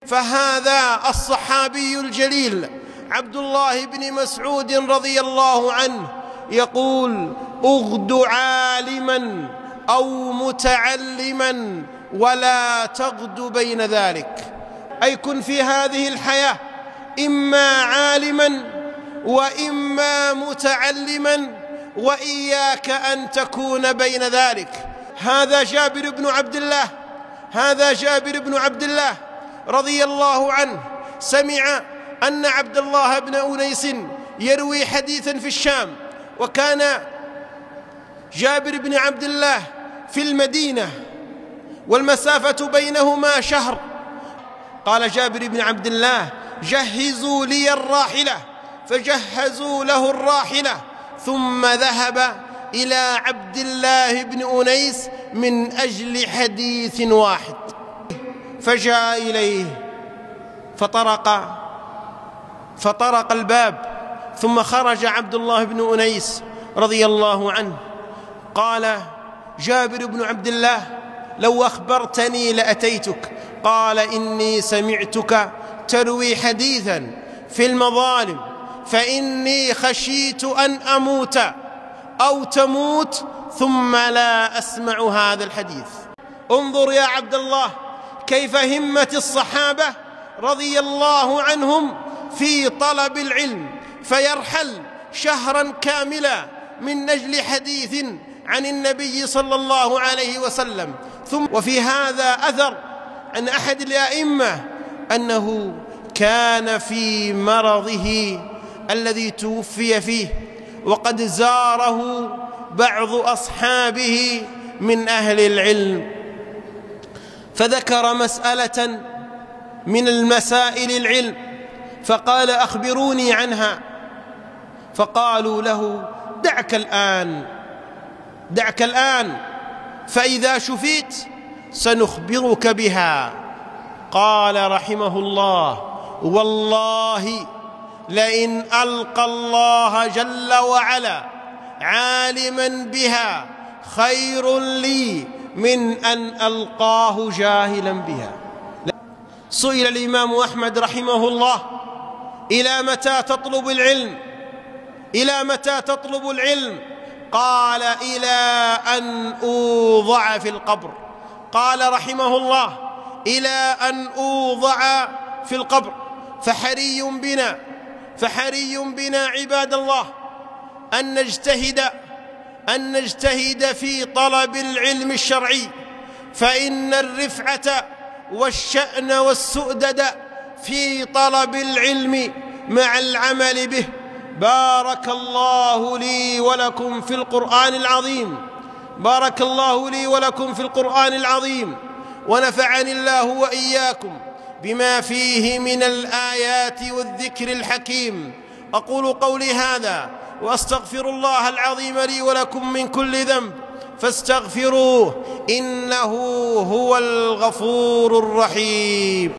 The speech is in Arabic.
فهذا الصحابي الجليل عبد الله بن مسعود رضي الله عنه يقول: اغد عالما أو متعلما ولا تغد بين ذلك. أي كن في هذه الحياة إما عالما وإما متعلما، وإياك أن تكون بين ذلك. هذا جابر بن عبد الله رضي الله عنه سمع أن عبد الله بن أنيس يروي حديثا في الشام، وكان جابر بن عبد الله في المدينة والمسافة بينهما شهر. قال جابر بن عبد الله: جهزوا لي الراحلة، فجهزوا له الراحلة، ثم ذهب إلى عبد الله بن أنيس من أجل حديث واحد، فجاء إليه فطرق الباب، ثم خرج عبد الله بن أنيس رضي الله عنه. قال جابر بن عبد الله: لو أخبرتني لأتيتك. قال: إني سمعتك تروي حديثا في المظالم، فإني خشيت أن أموت أو تموت ثم لا أسمع هذا الحديث. انظر يا عبد الله كيف همة الصحابة رضي الله عنهم في طلب العلم، فيرحل شهرا كاملا من أجل حديث عن النبي صلى الله عليه وسلم. وفي هذا أثر عن أحد الأئمة أنه كان في مرضه الذي توفي فيه وقد زاره بعض أصحابه من أهل العلم، فذكر مسألة من المسائل العلم، فقال: أخبروني عنها. فقالوا له: دعك الآن فإذا شفيت سنخبرك بها. قال رحمه الله: والله لئن ألقى الله جل وعلا عالما بها خير لي من أن ألقاه جاهلا بها. سئل الإمام أحمد رحمه الله: إلى متى تطلب العلم؟ قال: إلى أن أوضع في القبر. قال رحمه الله: إلى أن أوضع في القبر. فحري بنا عباد الله أن نجتهد في طلب العلم الشرعي، فإن الرفعة والشأن والسؤدد في طلب العلم مع العمل به. بارك الله لي ولكم في القرآن العظيم، ونفعني الله وإياكم بما فيه من الآيات والذكر الحكيم. أقول قولي هذا وأستغفر الله العظيم لي ولكم من كل ذنب، فاستغفروه إنه هو الغفور الرحيم.